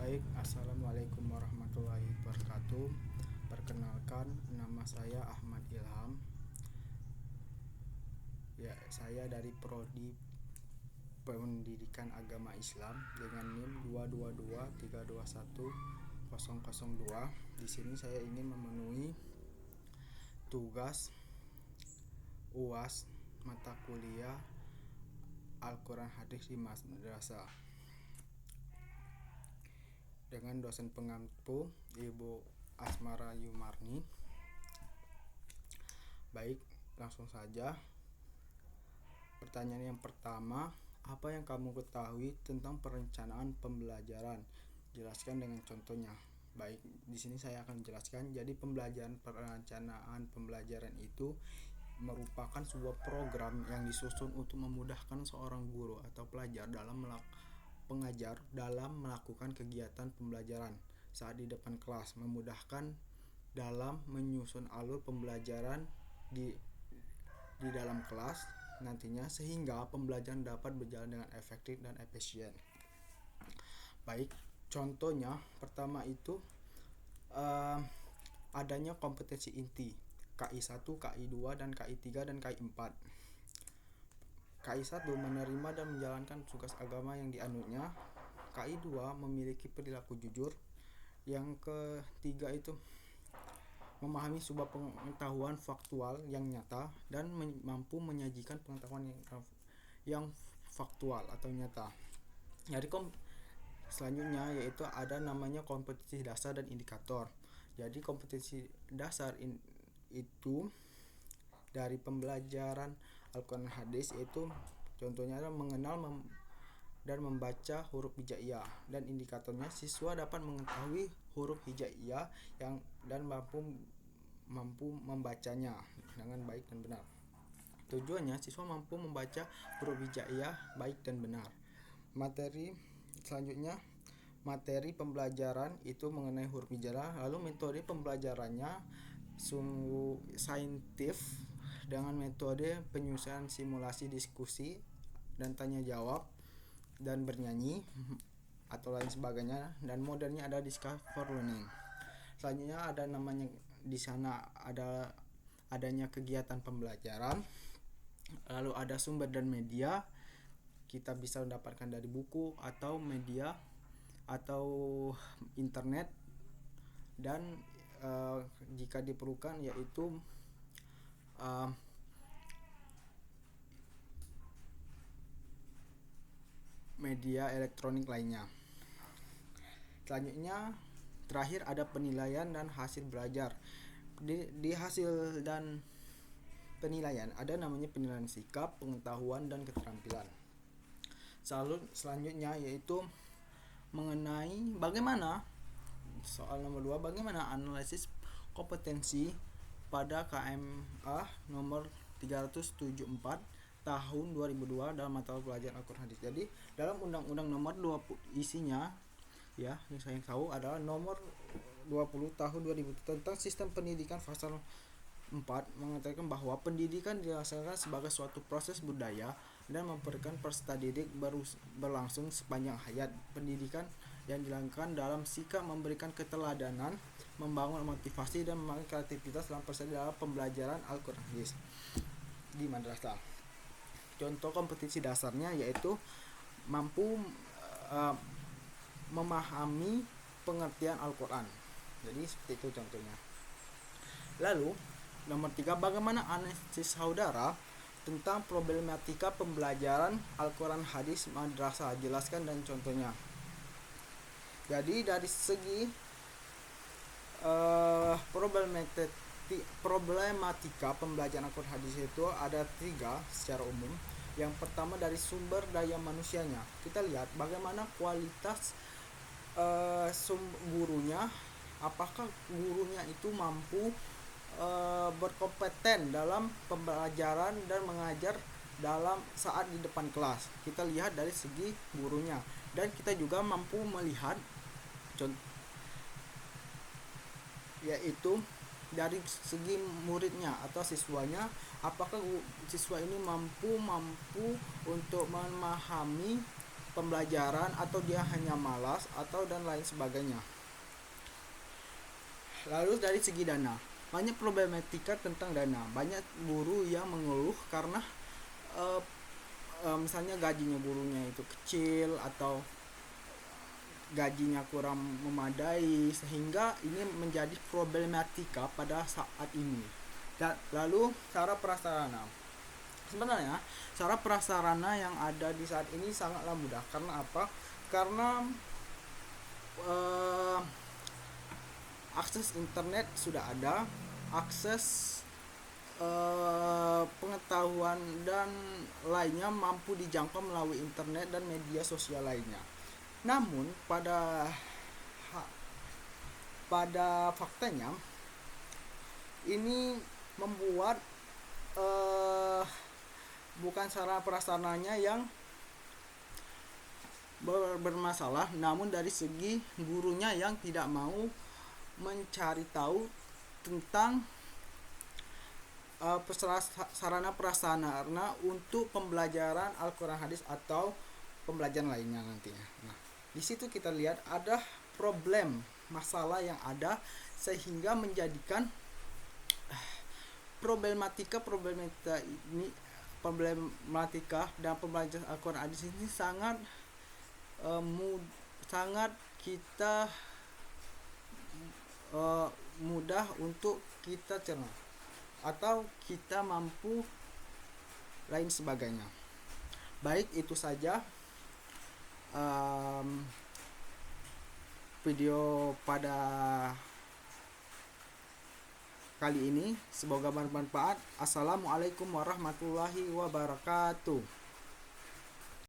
Baik, assalamualaikum warahmatullahi wabarakatuh. Perkenalkan, nama saya Ahmad Ilham. Ya, saya dari Prodi Pendidikan Agama Islam dengan NIM 222321002. Di sini saya ingin memenuhi tugas UAS mata kuliah Al-Quran Hadis di Madrasah dengan dosen pengampu Ibu Asmara Yumarni. Baik, langsung saja. Pertanyaan yang pertama, apa yang kamu ketahui tentang perencanaan pembelajaran? Jelaskan dengan contohnya. Baik, di sini saya akan menjelaskan. Jadi perencanaan pembelajaran itu merupakan sebuah program yang disusun untuk memudahkan seorang guru atau pelajar pengajar dalam melakukan kegiatan pembelajaran saat di depan kelas, memudahkan dalam menyusun alur pembelajaran di dalam kelas nantinya, sehingga pembelajaran dapat berjalan dengan efektif dan efisien. Baik, contohnya pertama itu adanya kompetensi inti KI1, KI2, dan KI3 dan KI4. KI1 menerima dan menjalankan tugas agama yang dianutnya. KI2 memiliki perilaku jujur. Yang ketiga itu memahami sebuah pengetahuan faktual yang nyata dan mampu menyajikan pengetahuan yang faktual atau nyata. Jadi selanjutnya yaitu ada namanya kompetensi dasar dan indikator. Jadi kompetensi dasar itu dari pembelajaran Al-Quran Hadis, yaitu contohnya adalah mengenal dan membaca huruf hijaiyah, dan indikatornya siswa dapat mengetahui huruf hijaiyah dan mampu membacanya dengan baik dan benar. Tujuannya siswa mampu membaca huruf hijaiyah baik dan benar. Selanjutnya materi pembelajaran itu mengenai huruf hijaiyah, lalu metode pembelajarannya sungguh saintif dengan metode penyusunan simulasi, diskusi, dan tanya jawab, dan bernyanyi atau lain sebagainya, dan modernnya ada discover learning. Selanjutnya ada namanya di sana adanya kegiatan pembelajaran, lalu ada sumber dan media. Kita bisa mendapatkan dari buku atau media atau internet, dan jika diperlukan yaitu media elektronik lainnya. Selanjutnya terakhir ada penilaian dan hasil belajar. Di hasil dan penilaian ada namanya penilaian sikap, pengetahuan, dan keterampilan. Selanjutnya yaitu mengenai bagaimana soal nomor 2, bagaimana analisis kompetensi pada KMA nomor 374 tahun 2002 dalam mata pelajaran Al-Quran Hadis. Jadi dalam Undang-Undang nomor 20 isinya ya, yang saya tahu adalah nomor 20 tahun 2000 tentang sistem pendidikan, pasal 4 mengatakan bahwa pendidikan dilaksanakan sebagai suatu proses budaya dan memberikan peserta didik berlangsung sepanjang hayat. Pendidikan yang dilakukan dalam sikap memberikan keteladanan, membangun motivasi, dan membangun kreativitas dalam pembelajaran Al-Quran Hadis di madrasah. Contoh kompetensi dasarnya yaitu mampu memahami pengertian Al-Quran. Jadi seperti itu contohnya. Lalu nomor 3, bagaimana analisis saudara tentang problematika pembelajaran Al-Quran Hadis madrasah? Jelaskan dan contohnya. Jadi dari segi problematika pembelajaran Al-Quran Hadis itu ada 3 secara umum. Yang pertama dari sumber daya manusianya. Kita lihat bagaimana kualitas gurunya, apakah gurunya itu mampu berkompeten dalam pembelajaran dan mengajar dalam saat di depan kelas. Kita lihat dari segi gurunya, dan kita juga mampu melihat yaitu dari segi muridnya atau siswanya, apakah siswa ini mampu untuk memahami pembelajaran, atau dia hanya malas, atau dan lain sebagainya. Lalu dari segi dana, banyak problematika tentang dana. Banyak guru yang mengeluh karena misalnya gajinya gurunya itu kecil atau gajinya kurang memadai, sehingga ini menjadi problematika pada saat ini. Dan lalu cara prasarana, sebenarnya cara prasarana yang ada di saat ini sangatlah mudah. Karena apa? Karena akses internet sudah ada, akses pengetahuan dan lainnya mampu dijangkau melalui internet dan media sosial lainnya. Namun pada faktanya ini membuat bukan sarana prasarananya yang bermasalah, namun dari segi gurunya yang tidak mau mencari tahu tentang sarana prasarana untuk pembelajaran Al-Quran hadis atau pembelajaran lainnya nantinya. Nah, di situ kita lihat ada masalah yang ada, sehingga menjadikan problematika dan pembelajaran Al-Quran hadis ini sangat kita mudah untuk kita cerna atau kita mampu lain sebagainya. Baik, itu saja video pada kali ini. Semoga bermanfaat. Assalamualaikum warahmatullahi wabarakatuh.